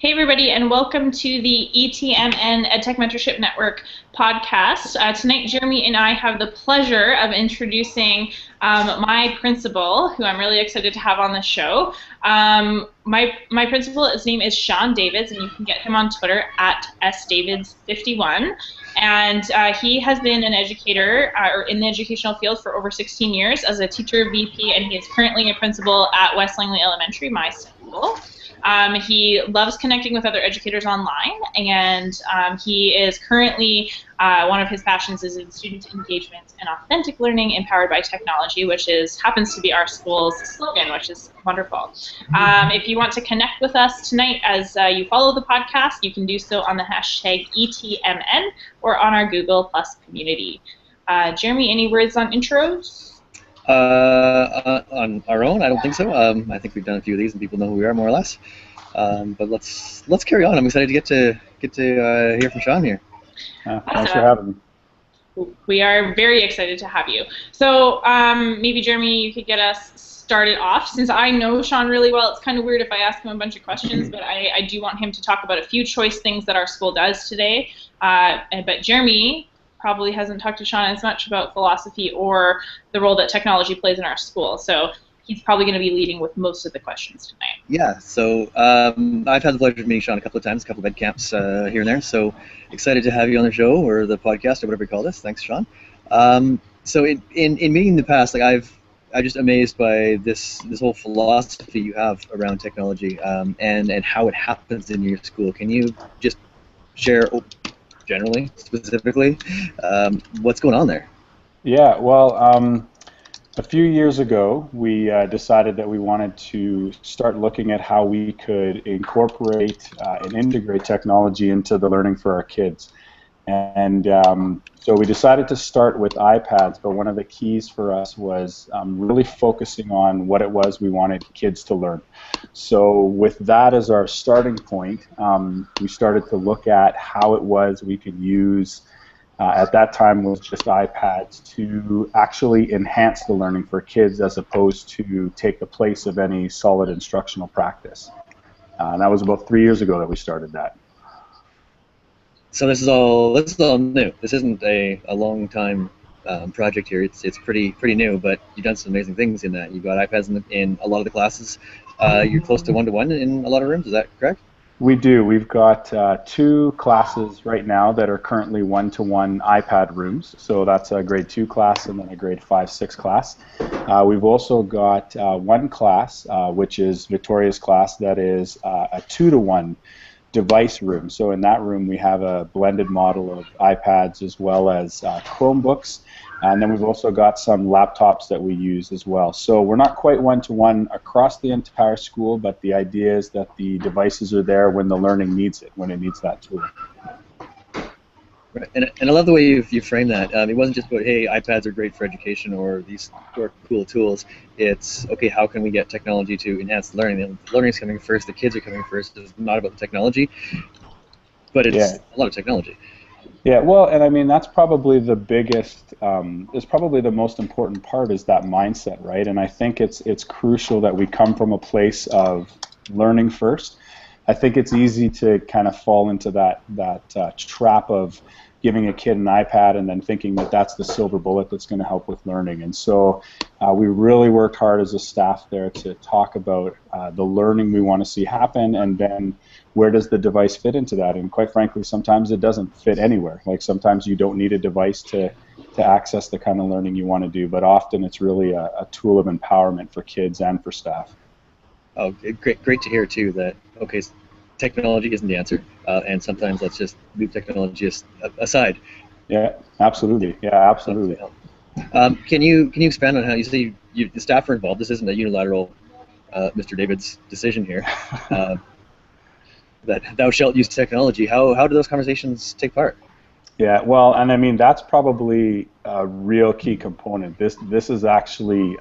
Hey everybody, and welcome to the ETMN EdTech Mentorship Network podcast. Tonight, Jeremy and I have the pleasure of introducing my principal, who I'm really excited to have on the show. My principal, his name is Shawn Davids, and you can get him on Twitter at sdavids51. And he has been an educator or in the educational field for over 16 years as a teacher VP, and he is currently a principal at West Langley Elementary, my school. He loves connecting with other educators online, and he is currently, one of his passions is in student engagement and authentic learning empowered by technology, which happens to be our school's slogan, which is wonderful. If you want to connect with us tonight as you follow the podcast, you can do so on the hashtag ETMN or on our Google Plus community. Jeremy, any words on intros? On our own, I don't think so. I think we've done a few of these, and people know who we are more or less. But let's carry on. I'm excited to get to hear from Shawn here. Thanks for having me. We are very excited to have you. So maybe Jeremy, you could get us started off. Since I know Shawn really well, it's kind of weird if I ask him a bunch of questions, but I do want him to talk about a few choice things that our school does today. But Jeremy probably hasn't talked to Shawn as much about philosophy or the role that technology plays in our school. So he's probably going to be leading with most of the questions tonight. Yeah, so I've had the pleasure of meeting Shawn a couple of times, a couple of ed camps here and there. So excited to have you on the show or the podcast or whatever you call this. Thanks, Shawn. So in meeting in the past, like I'm just amazed by this whole philosophy you have around technology and how it happens in your school. Can you just share generally, specifically, what's going on there? Yeah, well, a few years ago, we decided that we wanted to start looking at how we could incorporate and integrate technology into the learning for our kids. And so we decided to start with iPads, but one of the keys for us was really focusing on what it was we wanted kids to learn. So with that as our starting point, we started to look at how it was we could use, at that time was just iPads, to actually enhance the learning for kids as opposed to take the place of any solid instructional practice. And that was about 3 years ago that we started that. So this is all new. This isn't a long time project here. It's pretty new, but you've done some amazing things in that. You've got iPads in a lot of the classes. You're close to one-to-one in a lot of rooms. Is that correct? We do. We've got 2 classes right now that are currently one-to-one iPad rooms. So that's a grade 2 class and then a grade 5-6 class. We've also got 1 class, which is Victoria's class, that is a 2-to-1 device room. So in that room we have a blended model of iPads as well as Chromebooks, and then we've also got some laptops that we use as well. So we're not quite one-to-one across the entire school, but the idea is that the devices are there when the learning needs it, when it needs that tool. Right. And I love the way you frame that. It wasn't just about, hey, iPads are great for education or these are cool tools. It's, okay, how can we get technology to enhance the learning? The learning is coming first, the kids are coming first. It's not about the technology, but it's a lot of technology. Yeah, well, and I mean, that's probably the biggest, is probably the most important part, is that mindset, right? And I think it's crucial that we come from a place of learning first. I think it's easy to kind of fall into that trap of giving a kid an iPad and then thinking that that's the silver bullet that's going to help with learning. And so we really worked hard as a staff there to talk about the learning we want to see happen, and then where does the device fit into that? And quite frankly, sometimes it doesn't fit anywhere. Like sometimes you don't need a device to access the kind of learning you want to do, but often it's really a tool of empowerment for kids and for staff. Oh, great to hear too that, okay, technology isn't the answer, and sometimes let's just leave technology aside. Yeah, absolutely. Yeah, absolutely. Can you expand on how you say the staff are involved? This isn't a unilateral Mr. David's decision here. That thou shalt use technology. How do those conversations take part? Yeah, well, and I mean that's probably a real key component. This is actually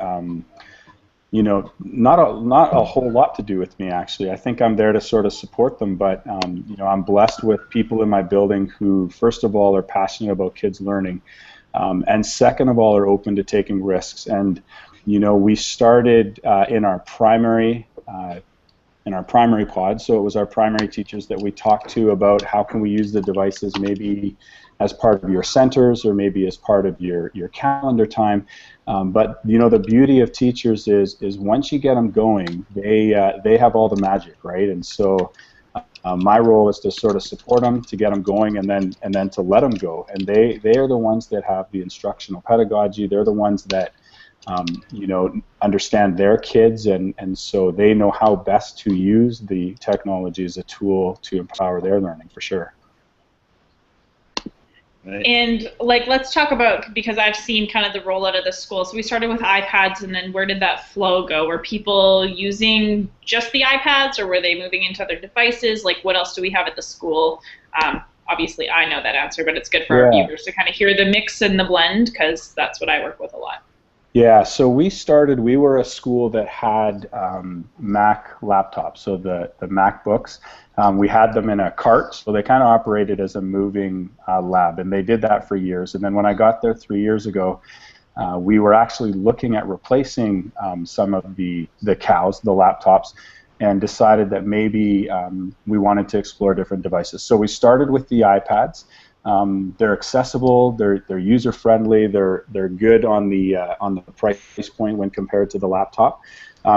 you know, not a whole lot to do with me, actually. I think I'm there to sort of support them, but you know, I'm blessed with people in my building who, first of all, are passionate about kids learning, and second of all, are open to taking risks. And you know, we started in our primary our primary pod. So it was our primary teachers that we talked to about how can we use the devices maybe as part of your centers or maybe as part of your calendar time. But you know, the beauty of teachers is once you get them going, they have all the magic, right? And so my role is to sort of support them, to get them going, and then to let them go. And they are the ones that have the instructional pedagogy. They're the ones that you know, understand their kids, and so they know how best to use the technology as a tool to empower their learning, for sure. Right. And like, let's talk about, because I've seen kind of the rollout of the school. So we started with iPads, and then where did that flow go? Were people using just the iPads, or were they moving into other devices? Like, what else do we have at the school? Obviously, I know that answer, but it's good for our viewers to kind of hear the mix and the blend, because that's what I work with a lot. Yeah, so we were a school that had Mac laptops, so the MacBooks. We had them in a cart, so they kind of operated as a moving lab, and they did that for years. And then when I got there 3 years ago, we were actually looking at replacing some of the cows, the laptops, and decided that maybe we wanted to explore different devices. So we started with the iPads. They're accessible, they're user friendly, they're good on the price point when compared to the laptop.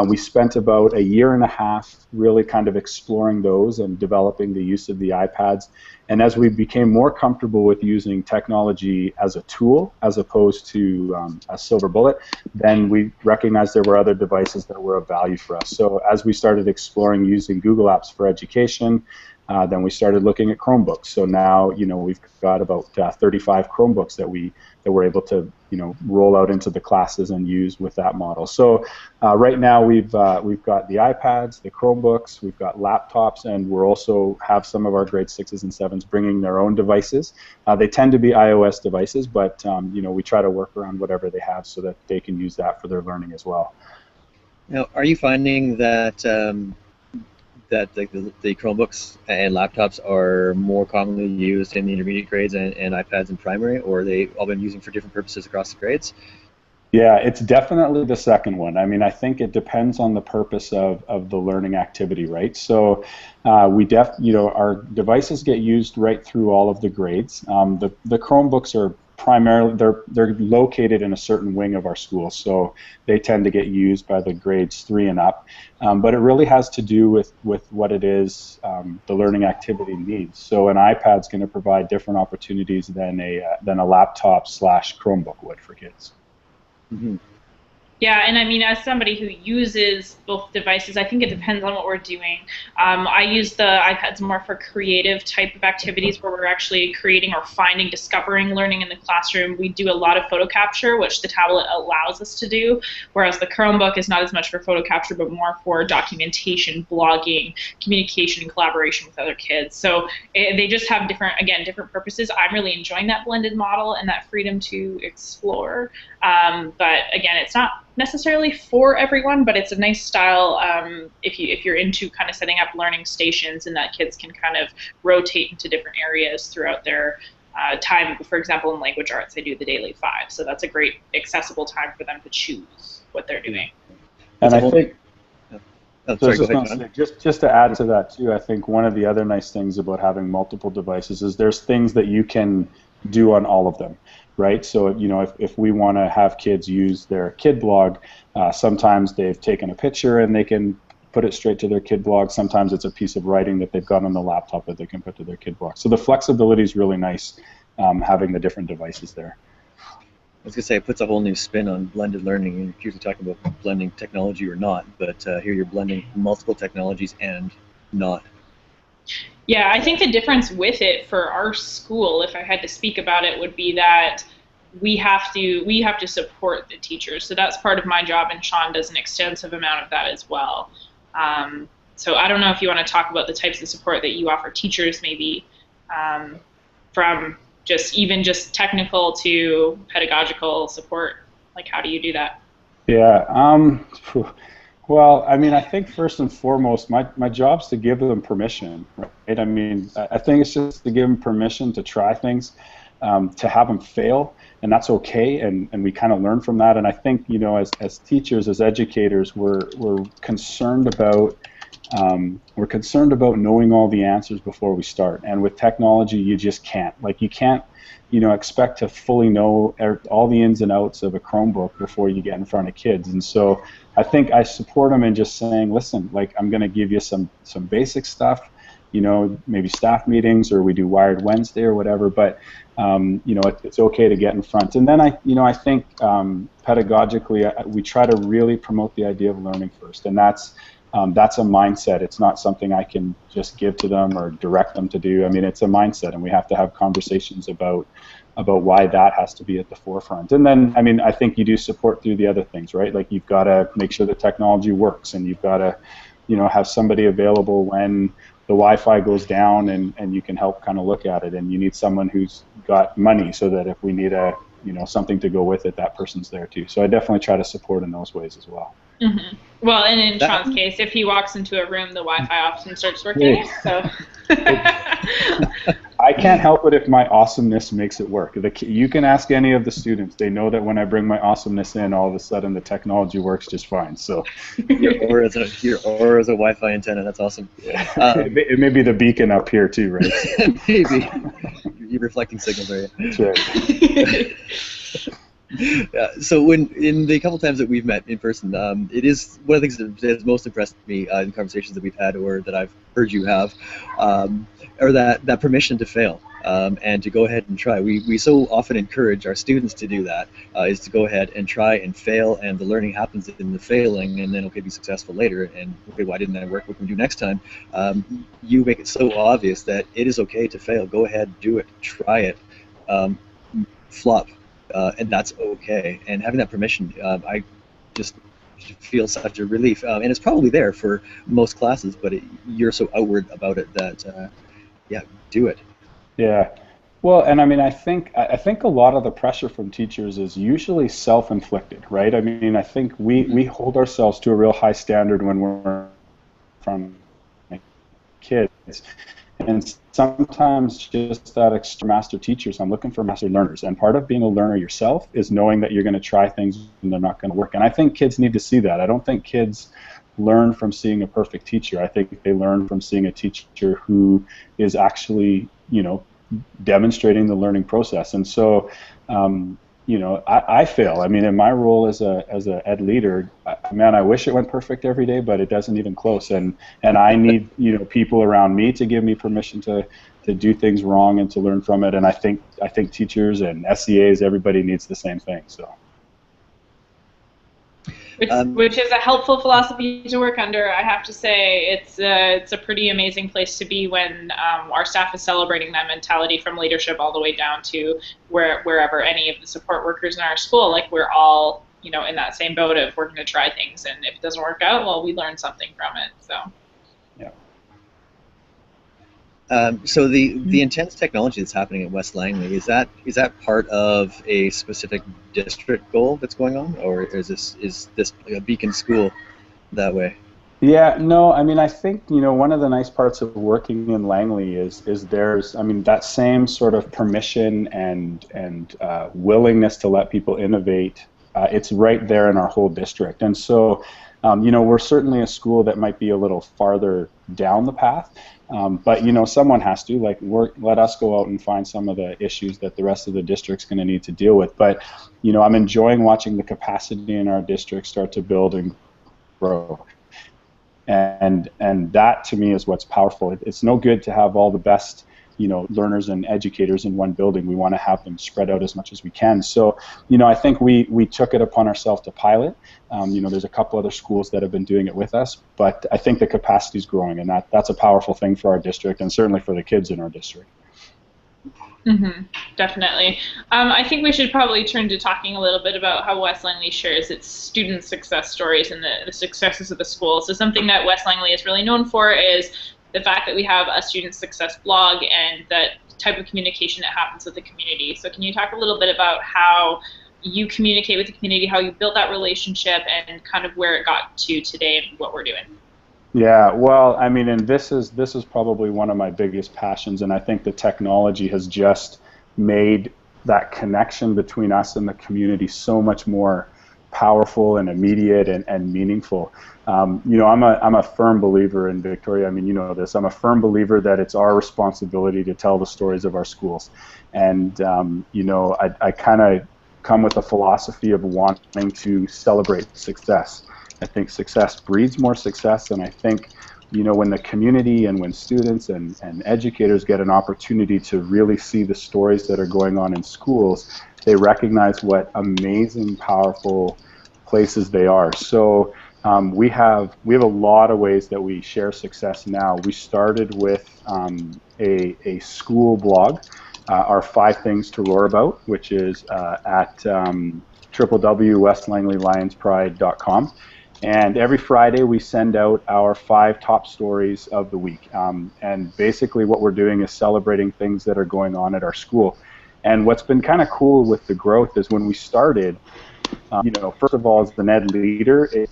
We spent about a year and a half really kind of exploring those and developing the use of the iPads. And as we became more comfortable with using technology as a tool as opposed to a silver bullet, then we recognized there were other devices that were of value for us. So as we started exploring using Google Apps for education, then we started looking at Chromebooks. So now, you know, we've got about 35 Chromebooks that we're able to, you know, roll out into the classes and use with that model. So right now we've got the iPads, the Chromebooks, we've got laptops, and we're also have some of our grade 6s and 7s bringing their own devices. They tend to be iOS devices, but you know, we try to work around whatever they have so that they can use that for their learning as well. Now, are you finding that that the Chromebooks and laptops are more commonly used in the intermediate grades and iPads in primary, or are they all been using for different purposes across the grades? Yeah, it's definitely the second one. I mean, I think it depends on the purpose of the learning activity, right? So you know, our devices get used right through all of the grades. The Chromebooks are primarily, they're located in a certain wing of our school, so they tend to get used by the grades 3 and up. But it really has to do with what it is the learning activity needs. So an iPad's going to provide different opportunities than a laptop / Chromebook would for kids. Mm-hmm. Yeah, and I mean, as somebody who uses both devices, I think it depends on what we're doing. I use the iPads more for creative type of activities where we're actually creating or finding, discovering learning in the classroom. We do a lot of photo capture, which the tablet allows us to do, whereas the Chromebook is not as much for photo capture, but more for documentation, blogging, communication, and collaboration with other kids. So they just have different purposes. I'm really enjoying that blended model and that freedom to explore. But again, it's not necessarily for everyone, but it's a nice style if you're into kind of setting up learning stations and that kids can kind of rotate into different areas throughout their time. For example, in language arts, I do the daily 5, so that's a great accessible time for them to choose what they're doing. And I think, just to add to that too, I think one of the other nice things about having multiple devices is there's things that you can do on all of them. Right, so you know, if we want to have kids use their kid blog, sometimes they've taken a picture and they can put it straight to their kid blog. Sometimes it's a piece of writing that they've got on the laptop that they can put to their kid blog. So the flexibility is really nice, having the different devices there. I was going to say, it puts a whole new spin on blended learning. You're usually talking about blending technology or not, but here you're blending multiple technologies and not. Yeah, I think the difference with it for our school, if I had to speak about it, would be that we have to support the teachers. So that's part of my job, and Shawn does an extensive amount of that as well. So I don't know if you want to talk about the types of support that you offer teachers, maybe from just technical to pedagogical support. Like, how do you do that? Yeah. Well, I mean, I think first and foremost, my job's to give them permission, right? I mean, I think it's just to give them permission to try things, to have them fail, and that's okay, and we kind of learn from that. And I think, you know, as teachers, as educators, we're concerned about we're concerned about knowing all the answers before we start. And with technology, you just can't. Like, you can't, expect to fully know all the ins and outs of a Chromebook before you get in front of kids. And so I think I support them in just saying, listen, like, I'm going to give you some basic stuff, maybe staff meetings, or we do Wired Wednesday or whatever, but it's okay to get in front. And then I think pedagogically, we try to really promote the idea of learning first, and that's a mindset. It's not something I can just give to them or direct them to do. I mean, it's a mindset, and we have to have conversations about why that has to be at the forefront. And then, I mean, I think you do support through the other things, right? Like, you've got to make sure the technology works, and you've got to, have somebody available when the Wi-Fi goes down, and you can help kind of look at it. And you need someone who's got money, so that if we need something to go with it, that person's there too. So I definitely try to support in those ways as well. Mm-hmm. Well, and in Shawn's case, if he walks into a room, the Wi-Fi often starts working. Yeah. So I can't help it if my awesomeness makes it work. You can ask any of the students; they know that when I bring my awesomeness in, all of a sudden the technology works just fine. So, or as a Wi-Fi antenna. That's awesome. Yeah. It may be the beacon up here too, right? Maybe you're reflecting signals, are you? That's right. Yeah, so in the couple times that we've met in person, it is one of the things that has most impressed me in conversations that we've had, or that I've heard you have, or that permission to fail, and to go ahead and try. We so often encourage our students to do that, is to go ahead and try and fail, and the learning happens in the failing, and then, okay, be successful later, and okay, why didn't that work? What can we do next time? You make it so obvious that it is okay to fail. Go ahead, do it, try it, flop. And that's okay. And having that permission, I just feel such a relief. And it's probably there for most classes, but you're so outward about it that, yeah, do it. Yeah. Well, and I mean, I think a lot of the pressure from teachers is usually self-inflicted, right? I mean, I think we hold ourselves to a real high standard when we're from kids. And sometimes just that extra master teachers, I'm looking for master learners. And part of being a learner yourself is knowing that you're going to try things and they're not going to work. And I think kids need to see that. I don't think kids learn from seeing a perfect teacher. I think they learn from seeing a teacher who is actually, demonstrating the learning process. And so, I fail. I mean, in my role as a ed leader, man, I wish it went perfect every day, but it doesn't even close. And I need people around me to give me permission to do things wrong and to learn from it. And I think teachers and SEAs, everybody needs the same thing. So. Which is a helpful philosophy to work under. I have to say, it's a pretty amazing place to be when our staff is celebrating that mentality, from leadership all the way down to wherever any of the support workers in our school. Like, we're all in that same boat of, we're going to try things, and if it doesn't work out, well, we learn something from it. So. Yeah. So the intense technology that's happening at West Langley, is that part of a specific district goal that's going on, or is this like a beacon school that way? Yeah, no, I mean, I think one of the nice parts of working in Langley is there's, I mean, that same sort of permission and willingness to let people innovate. It's right there in our whole district, and so we're certainly a school that might be a little farther down the path. But someone has to, like, let us go out and find some of the issues that the rest of the district's going to need to deal with. But I'm enjoying watching the capacity in our district start to build and grow, and that to me is what's powerful. It's no good to have all the best learners and educators in one building. We want to have them spread out as much as we can. So, I think we took it upon ourselves to pilot. There's a couple other schools that have been doing it with us, but I think the capacity is growing, and that's a powerful thing for our district, and certainly for the kids in our district. Mm-hmm, definitely. I think we should probably turn to talking a little bit about how West Langley shares its student success stories and the successes of the school. So something that West Langley is really known for is the fact that we have a student success blog and that type of communication that happens with the community. So can you talk a little bit about how you communicate with the community, how you built that relationship, and kind of where it got to today and what we're doing? Yeah, well, I mean, and this is probably one of my biggest passions, and I think the technology has just made that connection between us and the community so much more powerful and immediate and meaningful. You know, I'm a firm believer in Victoria. I mean, you know this. I'm a firm believer that it's our responsibility to tell the stories of our schools, and you know, I kind of come with a philosophy of wanting to celebrate success. I think success breeds more success, and I think, you know, when the community and when students and educators get an opportunity to really see the stories that are going on in schools, they recognize what amazing, powerful places they are. So we have a lot of ways that we share success now. We started with a school blog, our 5 Things to Roar About, which is at www.westlangleylionspride.com. And every Friday we send out our 5 top stories of the week. And basically what we're doing is celebrating things that are going on at our school. And what's been kind of cool with the growth is when we started, you know, first of all, as the NED leader, it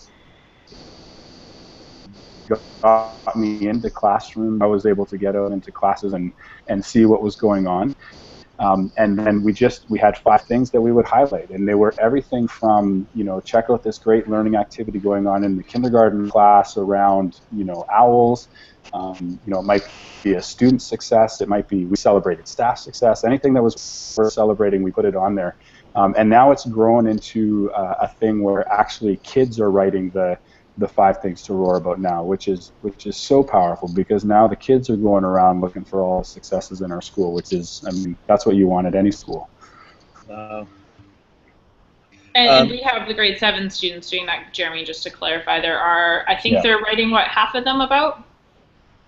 got me into classroom. I was able to get out into classes and see what was going on. And then we had 5 things that we would highlight, and they were everything from, you know, check out this great learning activity going on in the kindergarten class around, you know, owls. You know, it might be a student success. It might be we celebrated staff success. Anything that was worth celebrating, we put it on there. And now it's grown into a thing where actually kids are writing the 5 Things to Roar About now, which is so powerful, because now the kids are going around looking for all the successes in our school, which is, I mean, that's what you want at any school. And we have the grade 7 students doing that, Jeremy, just to clarify. There are, I think they're writing, what, half of them about?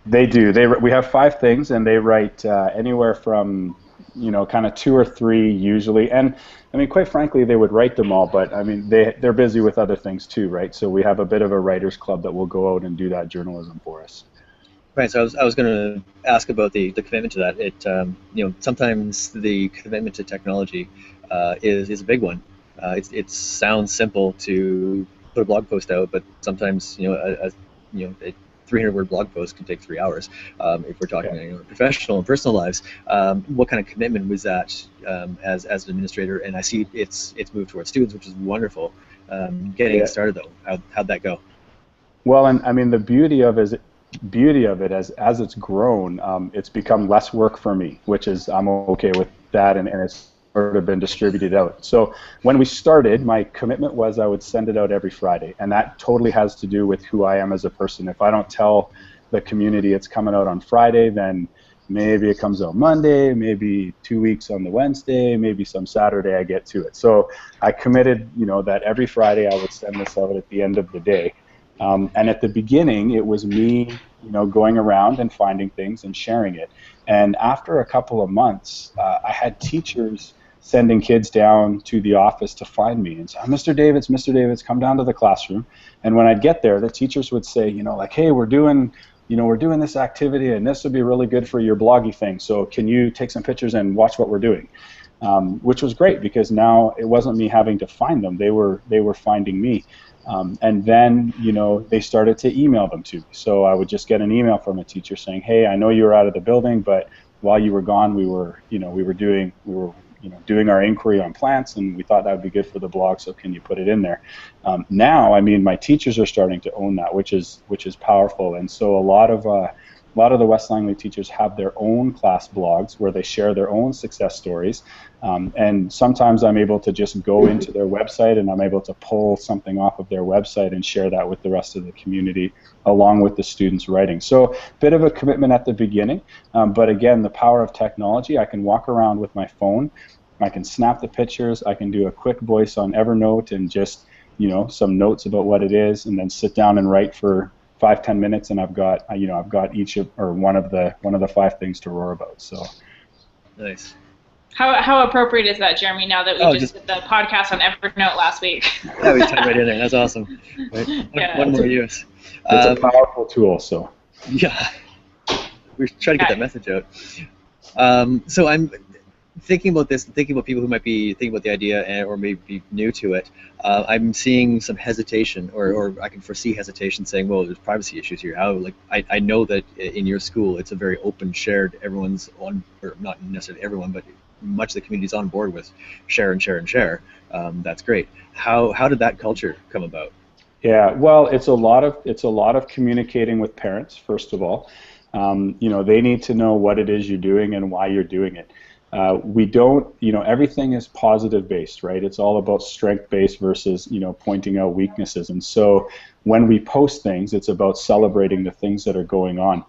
They do. We have 5 things, and they write anywhere from, you know, kind of 2 or 3 usually. And I mean, quite frankly, they would write them all, but I mean, they're busy with other things too, right? So we have a bit of a writers club that will go out and do that journalism for us. Right. So I was going to ask about the commitment to that. It you know, sometimes the commitment to technology is a big one. It sounds simple to put a blog post out, but sometimes, you know, a 300-word blog post can take 3 hours. If we're talking, you know, professional and personal lives, what kind of commitment was that as an administrator? And I see it's moved towards students, which is wonderful. Getting it started though, how'd that go? Well, and I mean, the beauty of it as it's grown, it's become less work for me, which is, I'm okay with that, and it's sort of been distributed out. So when we started, my commitment was I would send it out every Friday, and that totally has to do with who I am as a person. If I don't tell the community it's coming out on Friday, then maybe it comes out Monday, maybe 2 weeks on the Wednesday, maybe some Saturday I get to it. So I committed, you know, that every Friday I would send this out at the end of the day. And at the beginning, it was me, you know, going around and finding things and sharing it. And after a couple of months, I had teachers sending kids down to the office to find me and say, Mr. Davids, come down to the classroom. And when I'd get there, the teachers would say, you know, like, hey, we're doing this activity, and this would be really good for your bloggy thing. So can you take some pictures and watch what we're doing? Which was great, because now it wasn't me having to find them; they were finding me. And then, you know, they started to email them to me. So I would just get an email from a teacher saying, hey, I know you were out of the building, but while you were gone, we were doing our inquiry on plants, and we thought that would be good for the blog, so can you put it in there? Now, I mean, my teachers are starting to own that, which is powerful. And so a lot of the West Langley teachers have their own class blogs where they share their own success stories. And sometimes I'm able to just go into their website, and I'm able to pull something off of their website and share that with the rest of the community, along with the students writing. So a bit of a commitment at the beginning, but again, the power of technology. I can walk around with my phone, I can snap the pictures, I can do a quick voice on Evernote and just, you know, some notes about what it is, and then sit down and write for 5-10 minutes, and I've got each or one of the 5 things to roar about. So Nice. How appropriate is that, Jeremy, now that we just did the podcast on Evernote last week? Yeah, we tied right in there. That's awesome. Right. One more use. It's a powerful tool, so. Yeah. We're trying to get that message out. So I'm thinking about this, thinking about people who might be thinking about the idea or maybe be new to it. I'm seeing some hesitation, or I can foresee hesitation, saying, well, there's privacy issues here. How, like, I know that in your school it's a very open, shared, everyone's on, or not necessarily everyone, but much of the community's on board with share and share and share, that's great. How did that culture come about? Yeah, well, it's a lot of communicating with parents, first of all. They need to know what it is you're doing and why you're doing it. We don't, everything is positive based, right? It's all about strength based versus, pointing out weaknesses. And so when we post things, it's about celebrating the things that are going on.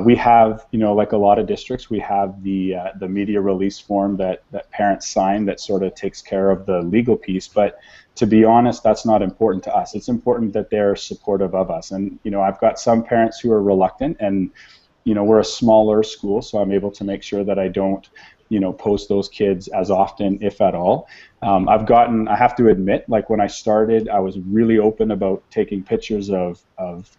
We have, like a lot of districts, we have the media release form that parents sign that sort of takes care of the legal piece. But to be honest, that's not important to us. It's important that they're supportive of us. And, I've got some parents who are reluctant, and, we're a smaller school, so I'm able to make sure that I don't, post those kids as often, if at all. I have to admit, like when I started, I was really open about taking pictures of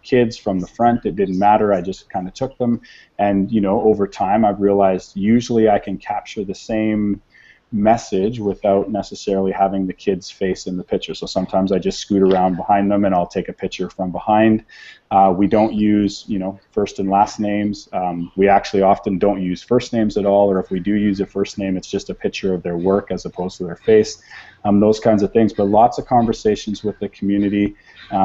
kids from the front. It didn't matter. I just kind of took them. And, over time, I've realized usually I can capture the same message without necessarily having the kid's face in the picture. So sometimes I just scoot around behind them and I'll take a picture from behind. We don't use, first and last names. We actually often don't use first names at all, or if we do use a first name, it's just a picture of their work as opposed to their face. Those kinds of things. But lots of conversations with the community.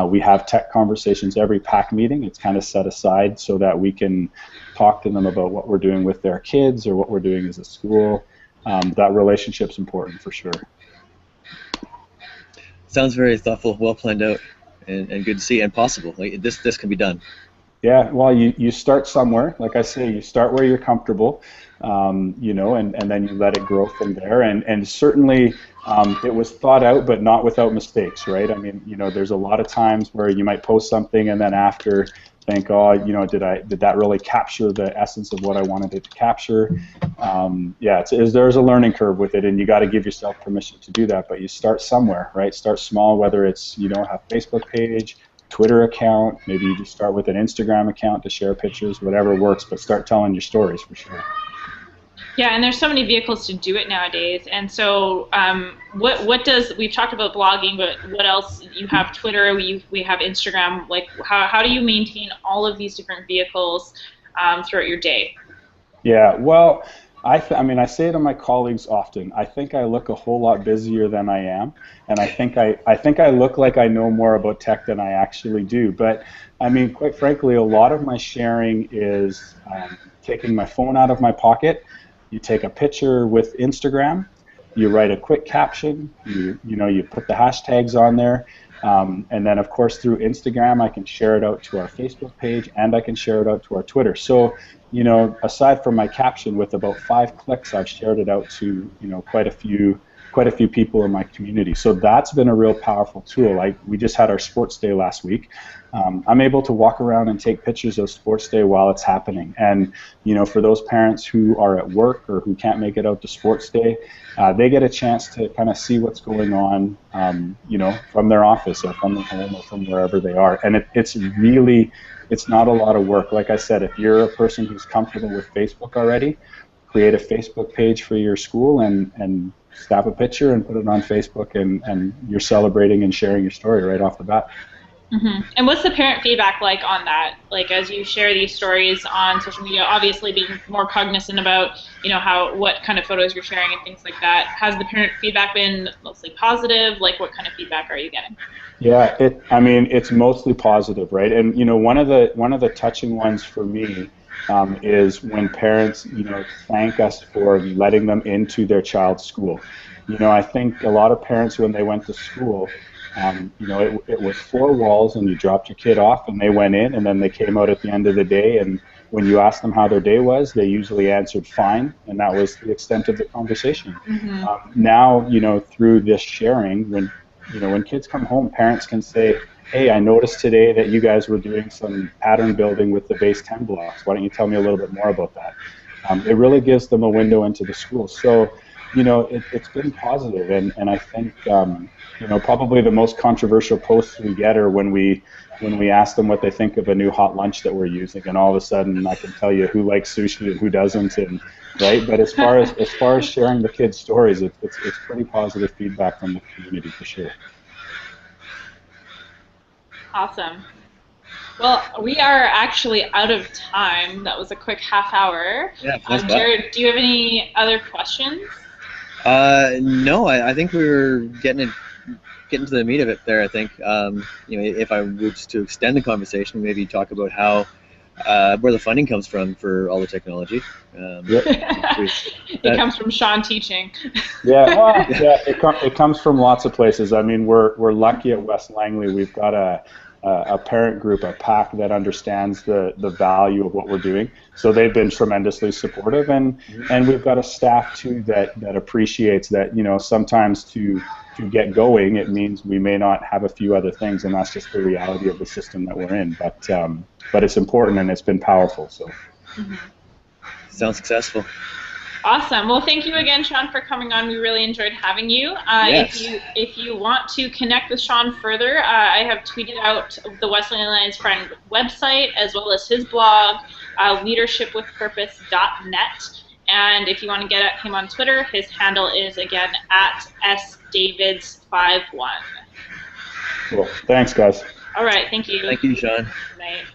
We have tech conversations every PAC meeting. It's kind of set aside so that we can talk to them about what we're doing with their kids or what we're doing as a school. That relationship's important for sure. Sounds very thoughtful, well planned out, and good to see, and possible. Like this can be done. Yeah, well, you start somewhere. Like I say, you start where you're comfortable, and then you let it grow from there. And certainly it was thought out, but not without mistakes, right? I mean, there's a lot of times where you might post something and then after think, oh, did that really capture the essence of what I wanted it to capture? There's a learning curve with it, and you got to give yourself permission to do that. But you start somewhere, right? Start small, whether it's have a Facebook page, Twitter account, maybe you just start with an Instagram account to share pictures, whatever works. But start telling your stories for sure. Yeah, and there's so many vehicles to do it nowadays. And so we've talked about blogging, but what else? You have Twitter, we have Instagram. Like, how do you maintain all of these different vehicles throughout your day? Yeah, well, I say to my colleagues often, I think I look a whole lot busier than I am, and I think I look like I know more about tech than I actually do. But I mean, quite frankly, a lot of my sharing is taking my phone out of my pocket. You take a picture with Instagram, you write a quick caption, you put the hashtags on there, and then of course through Instagram I can share it out to our Facebook page and I can share it out to our Twitter. So aside from my caption, with about 5 clicks I've shared it out to quite a few people in my community. So that's been a real powerful tool. Like we just had our sports day last week. I'm able to walk around and take pictures of sports day while it's happening. And for those parents who are at work or who can't make it out to sports day, they get a chance to kind of see what's going on, from their office or from their home or from wherever they are. And it's not a lot of work. Like I said, if you're a person who's comfortable with Facebook already, create a Facebook page for your school and snap a picture and put it on Facebook, and you're celebrating and sharing your story right off the bat. Mm-hmm. And what's the parent feedback like on that? Like as you share these stories on social media, obviously being more cognizant about, what kind of photos you're sharing and things like that. Has the parent feedback been mostly positive? Like what kind of feedback are you getting? Yeah, it's mostly positive, right? And one of the touching ones for me is when parents thank us for letting them into their child's school. I think a lot of parents, when they went to school, it was 4 walls and you dropped your kid off and they went in and then they came out at the end of the day, and when you asked them how their day was, they usually answered fine, and that was the extent of the conversation. Mm-hmm. Now, through this sharing, when kids come home, parents can say, hey, I noticed today that you guys were doing some pattern building with the base 10 blocks. Why don't you tell me a little bit more about that? It really gives them a window into the school. So, it's been positive, and I think, probably the most controversial posts we get are when we ask them what they think of a new hot lunch that we're using, and all of a sudden I can tell you who likes sushi and who doesn't, and right. But as far as sharing the kids' stories, it's pretty positive feedback from the community for sure. Awesome. Well, we are actually out of time. That was a quick half hour. Yeah, nice. Jared, do you have any other questions? No, I think we were getting to the meat of it there. I think if I was to extend the conversation, maybe talk about how where the funding comes from for all the technology. It comes from Shawn teaching. Yeah, it comes from lots of places. I mean, we're lucky at West Langley. We've got a parent group, a PAC that understands the value of what we're doing. So they've been tremendously supportive, and we've got a staff too that appreciates that. Sometimes to get going, it means we may not have a few other things, and that's just the reality of the system that we're in. But it's important, and it's been powerful. So. Sounds successful. Awesome. Well, thank you again, Shawn, for coming on. We really enjoyed having you. Yes. If you want to connect with Shawn further, I have tweeted out the Wesleyan Alliance Friend website as well as his blog, leadershipwithpurpose.net. And if you want to get at him on Twitter, his handle is, again, at sdavids51. Cool. Thanks, guys. All right. Thank you. Thank you, Shawn. Good night.